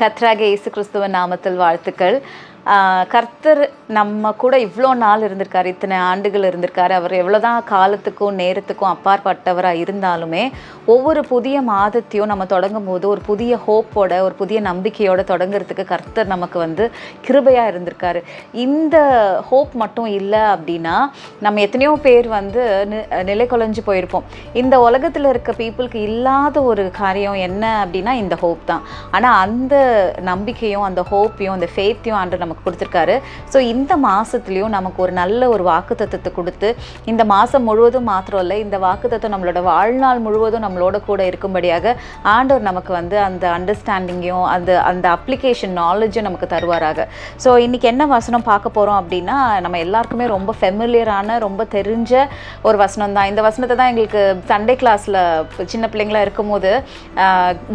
கர்த்தராகிய இயேசு கிறிஸ்துவின் நாமத்தில் வாழ்த்துக்கள். கர்த்தர் நம்ம கூட இவ்வளோ நாள் இருந்திருக்காரு, இத்தனை ஆண்டுகள் இருந்திருக்காரு. அவர் எவ்வளோதான் காலத்துக்கும் நேரத்துக்கும் அப்பாற்பட்டவராக இருந்தாலுமே ஒவ்வொரு புதிய மாதத்தையும் நம்ம தொடங்கும் போது ஒரு புதிய ஹோப்போட, ஒரு புதிய நம்பிக்கையோட தொடங்குறதுக்கு கர்த்தர் நமக்கு கிருபையாக இருந்திருக்காரு. இந்த ஹோப் மட்டும் இல்லை அப்படின்னா நம்ம எத்தனையோ பேர் நிலை குலைஞ்சு போயிருப்போம். இந்த உலகத்தில் இருக்க பீப்புளுக்கு இல்லாத ஒரு காரியம் என்ன அப்படின்னா இந்த ஹோப் தான். ஆனால் அந்த நம்பிக்கையும் அந்த ஹோப்பையும் அந்த ஃபேத்தையும் ஆண்டு நமக்கு கொடுத்துருக்காரு. ஸோ இந்த மாதத்துலேயும் நமக்கு ஒரு நல்ல ஒரு வாக்குத்தத்தத்தை கொடுத்து இந்த மாதம் முழுவதும் மாத்திரம் இல்லை, இந்த வாக்குத்தத்தம் நம்மளோட வாழ்நாள் முழுவதும் நம்மளோட கூட இருக்கும்படியாக ஆண்டவர் நமக்கு அந்த அண்டர்ஸ்டாண்டிங்கையும் அந்த அப்ளிகேஷன் நாலேஜும் நமக்கு தருவாராக. ஸோ இன்றைக்கி என்ன வசனம் பார்க்க போகிறோம் அப்படின்னா நம்ம எல்லாருக்குமே ரொம்ப ஃபெமிலியரான ரொம்ப தெரிஞ்ச ஒரு வசனம் தான். இந்த வசனத்தை தான் எங்களுக்கு சண்டே கிளாஸில் சின்ன பிள்ளைங்களாக இருக்கும்போது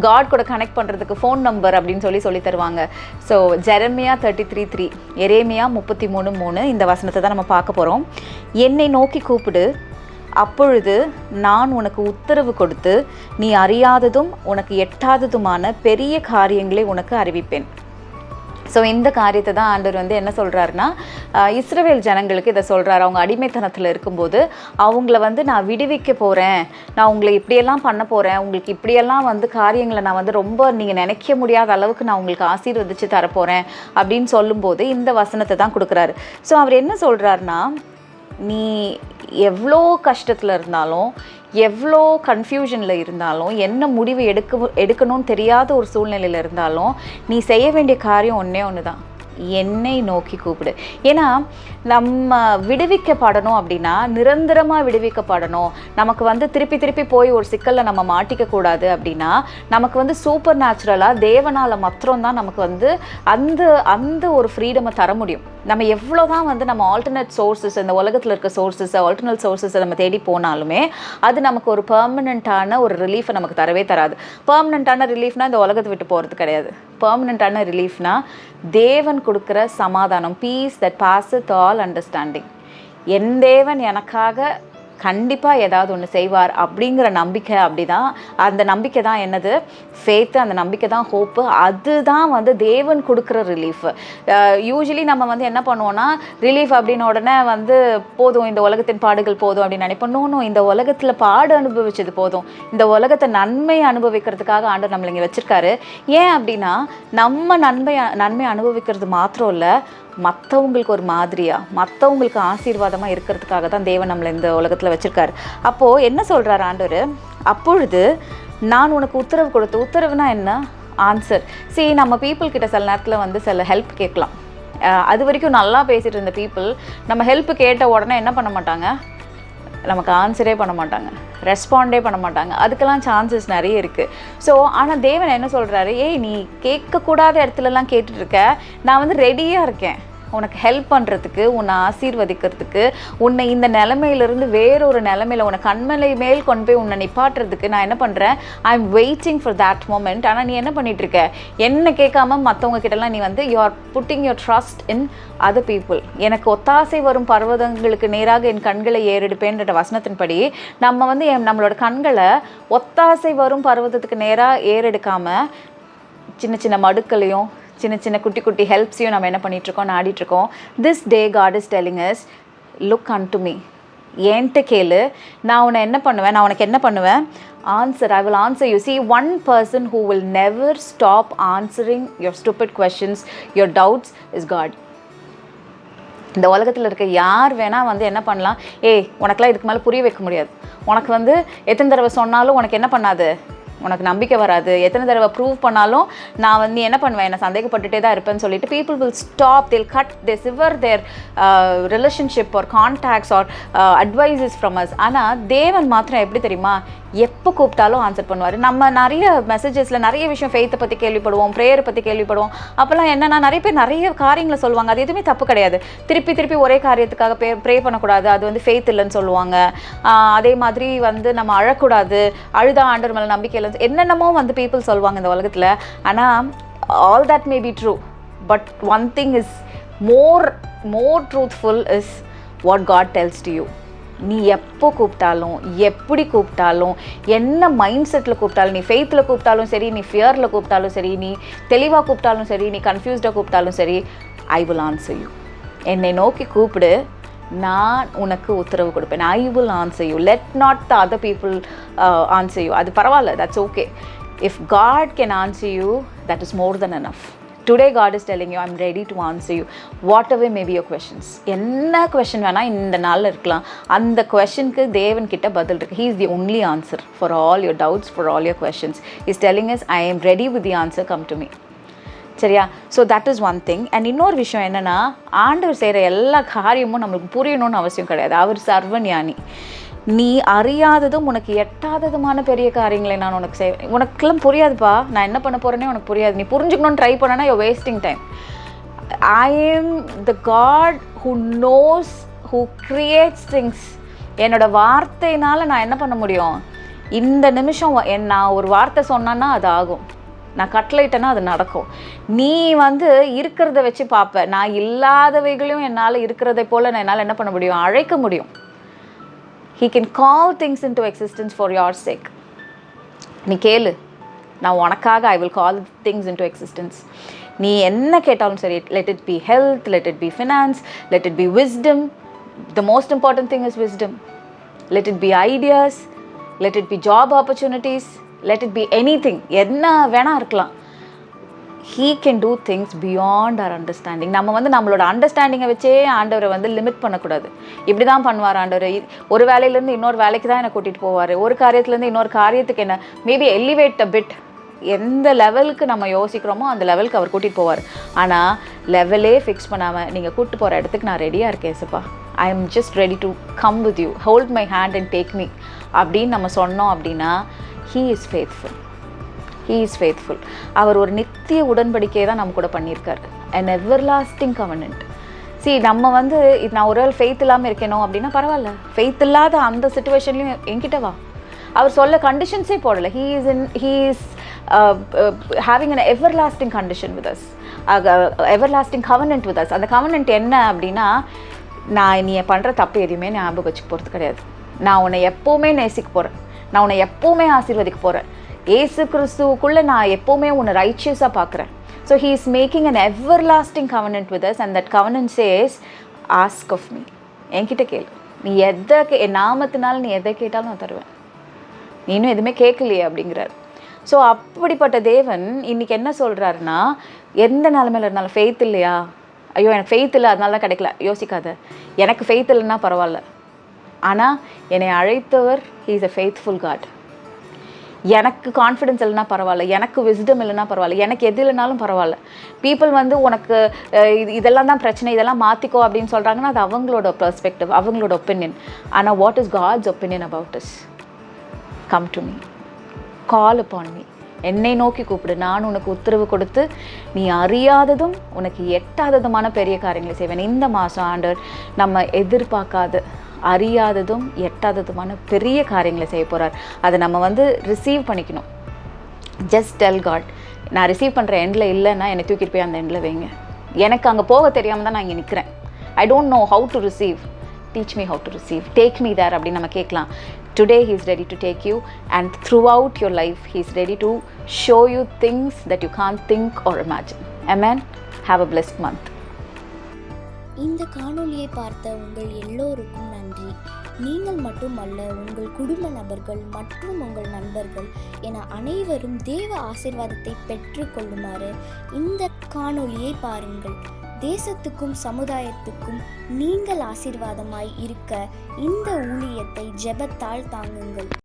காட் கூட கனெக்ட் பண்ணுறதுக்கு ஃபோன் நம்பர் அப்படின்னு சொல்லி தருவாங்க. ஸோ ஜெரமியா 33:3, எரேமியா 33:3 இந்த வசனத்தை தான் நம்ம பார்க்க போகிறோம். என்னை நோக்கி கூப்பிடு, அப்பொழுது நான் உனக்கு உத்தரவு கொடுத்து நீ அறியாததும் உனக்கு எட்டாததுமான பெரிய காரியங்களை உனக்கு அறிவிப்பேன். ஸோ இந்த காரியத்தை தான் ஆண்டவர் என்ன சொல்கிறாருன்னா இஸ்ரவேல் ஜனங்களுக்கு இதை சொல்கிறார். அவங்க அடிமைத்தனத்தில் இருக்கும்போது அவங்கள நான் விடுவிக்க போகிறேன், நான் உங்களை இப்படியெல்லாம் பண்ண போகிறேன், உங்களுக்கு இப்படியெல்லாம் காரியங்களை நான் ரொம்ப நீங்கள் நினைக்க முடியாத அளவுக்கு நான் உங்களுக்கு ஆசீர்வதித்து தரப்போகிறேன் அப்படின்னு சொல்லும்போது இந்த வசனத்தை தான் கொடுக்குறாரு. ஸோ அவர் என்ன சொல்கிறாருன்னா, நீ எவ்வளோ கஷ்டத்தில் இருந்தாலும், எவ்வளோ கன்ஃபியூஷனில் இருந்தாலும், என்ன முடிவு எடுக்கணும்னு தெரியாத ஒரு சூழ்நிலையில் இருந்தாலும் நீ செய்ய வேண்டிய காரியம் ஒன்று தான், என்னை நோக்கி கூப்பிடு. ஏன்னா நம்ம விடுவிக்கப்படணும் அப்படின்னா நிரந்தரமாக விடுவிக்கப்படணும். நமக்கு திருப்பி போய் ஒரு சிக்கலில் நம்ம மாட்டிக்கக்கூடாது அப்படின்னா நமக்கு சூப்பர் நேச்சுரலாக தேவனால் மாத்திரம்தான் நமக்கு அந்த ஒரு ஃப்ரீடமை தர முடியும். நம்ம எவ்வளோ தான் நம்ம ஆல்டர்னேட் சோர்ஸஸ், இந்த உலகத்தில் இருக்க சோர்ஸஸ், ஆல்டர்னேட் சோர்ஸஸை நம்ம தேடி போனாலுமே அது நமக்கு ஒரு பெர்மனண்ட்டான ஒரு ரிலீஃபை நமக்கு தரவே தராது. பெர்மனண்ட்டான ரிலீஃப்னால் இந்த உலகத்தை விட்டு போகிறது கிடையாது. பெர்மனண்ட்டான ரிலீஃப்னா தேவன் கொடுக்குற சமாதானம், பீஸ் தட் பாஸத் ஆல் அண்டர்ஸ்டாண்டிங். என் தேவன் எனக்காக கண்டிப்பாக ஏதாவது ஒன்று செய்வார் அப்படிங்கிற நம்பிக்கை. அப்படிதான் அந்த நம்பிக்கை தான் என்னது, ஃபேத்து. அந்த நம்பிக்கை தான் ஹோப்பு. அதுதான் தேவன் கொடுக்குற ரிலீஃப். யூஸ்வலி நம்ம என்ன பண்ணுவோன்னா, ரிலீஃப் அப்படின்னு உடனே போதும், இந்த உலகத்தின் பாடுகள் போதும் அப்படின்னு நினைப்போம். இன்னும் இந்த உலகத்தில் பாடு அனுபவிச்சது போதும், இந்த உலகத்தை நன்மை அனுபவிக்கிறதுக்காக ஆண்டவர் நம்மளை இங்கே வச்சுருக்காரு. ஏன் அப்படின்னா நம்ம நன்மை அனுபவிக்கிறது மாத்திரம் இல்லை, மற்றவங்களுக்கு ஒரு மாதிரியாக, மற்றவங்களுக்கு ஆசீர்வாதமாக இருக்கிறதுக்காக தான் தேவன் நம்மளை இந்த உலகத்தில் வச்சுருக்காரு. அப்போது என்ன சொல்கிறார் ஆண்டவர், அப்பொழுது நான் உனக்கு உத்தரவு கொடுத்து. உத்தரவுனா என்ன, ஆன்சர். நம்ம பீப்புள் கிட்ட சில நேரத்தில் சில ஹெல்ப் கேட்கலாம். அது வரைக்கும் நல்லா பேசிகிட்டு இருந்த பீப்புள் நம்ம ஹெல்ப் கேட்ட உடனே என்ன பண்ண மாட்டாங்க, நமக்கு ஆன்சரே பண்ண மாட்டாங்க, ரெஸ்பாண்டே பண்ண மாட்டாங்க. அதுக்கெல்லாம் சான்சஸ் நிறைய இருக்குது. ஸோ ஆனால் தேவன் என்ன சொல்கிறாரு, நீ கேட்கக்கூடாத இடத்துலலாம் கேட்டுட்ருக்க, நான் ரெடியாக இருக்கேன் உனக்கு ஹெல்ப் பண்ணுறதுக்கு, உன்னை ஆசீர்வதிக்கிறதுக்கு, உன்னை இந்த நிலைமையிலிருந்து வேறொரு நிலைமையில் உன்னை கண்மலை மேல் கொண்டு போய் உன்னை நிப்பாட்டுறதுக்கு நான் என்ன பண்ணுறேன், I am waiting for that moment. ஆனால் நீ என்ன பண்ணிகிட்ருக்க, என்ன கேட்காம மற்றவங்க கிட்டலாம் நீ you are putting your trust in other people. எனக்கு ஒத்தாசை வரும் பர்வதங்களுக்கு நேராக என் கண்களை ஏறெடுப்பேன்ற வசனத்தின்படி நம்ம நம்மளோட கண்களை ஒத்தாசை வரும் பர்வதத்துக்கு நேராக ஏறெடுக்காமல் சின்ன சின்ன மடுக்களையும் சின்ன சின்ன குட்டி ஹெல்ப்ஸையும் நம்ம என்ன பண்ணிகிட்ருக்கோம், நாடிட்டுருக்கோம். This day God is telling us, look unto me, என்கிட்ட கேளு, நான் உனக்கு என்ன பண்ணுவேன், answer. I will answer you. See, one person who will never stop answering your stupid questions, your doubts is God. இந்த உலகத்தில் இருக்க யார் வேணால் என்ன பண்ணலாம், உனக்கெல்லாம் இதுக்கு மேலே புரிய வைக்க முடியாது, உனக்கு எத்தனை தடவை சொன்னாலும் உனக்கு என்ன பண்ணாது, உனக்கு நம்பிக்கை வராது, எத்தனை தடவை ப்ரூவ் பண்ணாலும் நான் நீ என்ன பண்ணுவேன், என்ன சந்தேகப்பட்டுட்டே தான் இருப்பேன்னு சொல்லிட்டு people will stop, they'll cut, they sever their relationship or contacts or advices from us. ஆனால் தேவன் மாத்திரம் எப்படி தெரியுமா, எப்போ கூப்பிட்டாலும் ஆன்சர் பண்ணுவார். நம்ம நிறைய மெசேஜஸில் நிறைய விஷயம் ஃபெய்த்தை பற்றி கேள்விப்படுவோம், ப்ரேயரை பற்றி கேள்விப்படுவோம். அப்போல்லாம் என்னென்னா நிறைய பேர் நிறைய காரியங்களை சொல்லுவாங்க, அது எதுவுமே தப்பு கிடையாது. திருப்பி ஒரே காரியத்துக்காக ப்ரே பண்ணக்கூடாது, அது ஃபெய்த் இல்லைன்னு சொல்லுவாங்க. அதே மாதிரி நம்ம அழக்கூடாது, அழுதா ஆண்டவர் மேலே நம்பிக்கை இல்லை, என்னென்னமோ பீப்புள் சொல்லுவாங்க இந்த உலகத்தில். ஆனால் all that may be true, but one thing is more truthful is what God tells to you. நீ எப்போ கூப்பிட்டாலும், எப்படி கூப்பிட்டாலும், என்ன மைண்ட் செட்டில் கூப்பிட்டாலும், நீ ஃபெய்த்தில் கூப்பிட்டாலும் சரி, நீ ஃபியரில் கூப்பிட்டாலும் சரி, நீ தெளிவாக கூப்பிட்டாலும் சரி, நீ கன்ஃபியூஸ்டாக கூப்பிட்டாலும் சரி, ஐ வில் ஆன்சர் யூ. என்னை நோக்கி கூப்பிடு, நான் உனக்கு உத்தரவு கொடுப்பேன். I will answer you. Let not the other people answer you. அது பரவாயில்ல, that's okay. If God can answer you, that is more than enough. Today God is telling you, I'm ready to answer you whatever may be your questions. என்ன question வேணால் இந்த நாளில் இருக்கலாம், அந்த கொஷனுக்கு தேவன் கிட்ட பதில் இருக்குது. He is the only answer for all your doubts, for all your questions. He is telling us, I am ready with the answer, come to me. சரியா? So that is one thing. And இன்னொரு விஷயம் என்னென்னா, ஆண்டவர் செய்கிற எல்லா காரியமும் நம்மளுக்கு புரியணும்னு அவசியம் கிடையாது. அவர் சர்வஞானி. நீ அறியாததும் உனக்கு எட்டாததுமான பெரிய காரியங்களை நான் உனக்கு செய்வேன். உனக்கெல்லாம் புரியாதுப்பா, நான் என்ன பண்ண போகிறேன்னே உனக்கு புரியாது. நீ புரிஞ்சுக்கணும்னு ட்ரை பண்ணனா you wasting time. I am the God who knows, who creates things. என்னோட வார்த்தையினால் நான் என்ன பண்ண முடியும்? இந்த நிமிஷம் நான் ஒரு வார்த்தை சொன்னேன்னா அது ஆகும், நான் கட்டளையிட்டேன்னா அது நடக்கும். நீ இருக்கிறத வச்சு பார்ப்ப. நான் இல்லாதவைகளையும் என்னால் இருக்கிறதை போல் நான் என்னால் என்ன பண்ண முடியும்? அழைக்க முடியும். He can call things into existence for your sake. நீ கேளு, நான் உனக்காக I will call things into existence. நீ என்ன கேட்டாலும் சரி, let it be health, let it be finance, let it be wisdom. The most important thing is wisdom. Let it be ideas, let it be job opportunities, let it be anything. என்ன வேணா இருக்கலாம். He can do things beyond our understanding. நம்ம நம்மளோட அண்டர்ஸ்டாண்டிங்கை வச்சே ஆண்டவரை limit பண்ணக்கூடாது. இப்படி தான் பண்ணுவார் ஆண்டவர். ஒரு வேலையிலேருந்து இன்னொரு வேலைக்கு தான் என்னை கூட்டிகிட்டு போவார். ஒரு காரியத்துலேருந்து இன்னொரு காரியத்துக்கு என்ன மேபி எலிவேட் அ பிட். எந்த லெவலுக்கு நம்ம யோசிக்கிறோமோ அந்த லெவலுக்கு அவர் கூட்டிகிட்டு போவார். ஆனால் லெவலே ஃபிக்ஸ் பண்ணாமல் நீங்கள் கூப்பிட்டு போகிற இடத்துக்கு நான் ரெடியாக இருக்கேன் ஏசப்பா, I am just ready to come with you, hold my hand and take me அப்படின்னு நம்ம சொன்னோம் அப்படின்னா, he is faithful. He is faithful. அவர் ஒரு நித்திய உடன்படிக்கையை தான் நம்ம கூட பண்ணியிருக்காரு. an everlasting covenant. See, நம்ம நான் ஒரு வேளை ஃபெய்த் இல்லாமல் இருக்கணும் அப்படின்னா பரவாயில்ல, ஃபெய்த் இல்லாத அந்த சிச்சுவேஷன்லையும் என்கிட்ட வா. அவர் சொல்ல கண்டிஷன்ஸே போடலை. he is having an everlasting condition with us, everlasting covenant with us. அந்த covenant என்ன அப்படின்னா, நான் நீ பண்ணுற தப்பு எதுவுமே ஞாபகம் வச்சுக்க போகிறது கிடையாது. நான் உன்னை எப்போவுமே நேசிக்க போகிறேன், நான் உன்னை எப்போவுமே ஆசீர்வதிக்க போகிறேன். ஏசு கிறிஸ்துவுக்குள்ளே நான் எப்போவுமே உன்னை ரைச்சியஸாக பார்க்குறேன். So he is making an everlasting covenant with us. And that covenant says, ask of me, என்கிட்ட கேளு. நீ என் நாமத்தினால நீ எதை கேட்டாலும் நான் தருவேன். நீ இன்னும் எதுவுமே கேட்கலையே அப்படிங்கிறார். ஸோ அப்படிப்பட்ட தேவன் இன்றைக்கி என்ன சொல்கிறாருன்னா, எந்த நிலமையில் இருந்தாலும் ஃபெய்த் இல்லையா, ஐயோ எனக்கு ஃபெய்த் இல்லை அதனால தான் கிடைக்கல, யோசிக்காத. எனக்கு ஃபெய்த் இல்லைன்னா பரவாயில்ல, ஆனால் என்னை அழைத்தவர் he is a faithful God. எனக்கு கான்ஃபிடென்ஸ் இல்லைனா பரவாயில்ல, எனக்கு விஸ்டம் இல்லைனா பரவாயில்ல, எனக்கு எது இல்லைனாலும் பரவாயில்ல. பீப்புள் உனக்கு இதெல்லாம் தான் பிரச்சனை, இதெல்லாம் மாற்றிக்கோ அப்படின்னு சொல்கிறாங்கன்னா அது அவங்களோட பெர்ஸ்பெக்டிவ், அவங்களோட ஒப்பீனியன். ஆனால் what is God's opinion about us? Come to me, call upon me, என்னை நோக்கி கூப்பிடு, நான் உனக்கு உத்தரவு கொடுத்து நீ அறியாததும் உனக்கு எட்டாததுமான பெரிய காரியங்களை செய்வேன். இந்த மாதம் ஆண்டவர் நம்ம எதிர்பார்க்காத, அறியாததும் எட்டாததுமான பெரிய காரியங்களை செய்ய போகிறார். அதை நம்ம ரிசீவ் பண்ணிக்கணும். ஜஸ்ட் டெல் காட், நான் ரிசீவ் பண்ணுற எண்டில் இல்லைன்னா என்னை தூக்கிட்டு போய் அந்த எண்டில் வைங்க. எனக்கு அங்கே போக தெரியாமல் தான் நான் இங்கே நிற்கிறேன். I don't know how to receive, teach me how to receive, take me there அப்படின்னு நம்ம கேட்கலாம். Today he is ready to take you, and throughout your life he is ready to show you things that you can't think or imagine. Amen. Have a blessed month. இந்த காணொளியை பார்த்த உங்கள் எல்லோருக்கும் நன்றி. நீங்கள் மட்டுமல்ல, உங்கள் குடும்ப நபர்கள் மற்றும் உங்கள் நண்பர்கள் என அனைவரும் தேவ ஆசீர்வாதத்தை பெற்றுக்கொள்ளுமாறு இந்த காணொளியை பாருங்கள். தேசத்துக்கும் சமுதாயத்துக்கும் நீங்கள் ஆசீர்வாதமாய் இருக்க இந்த ஊழியத்தை ஜெபத்தால் தாங்குங்கள்.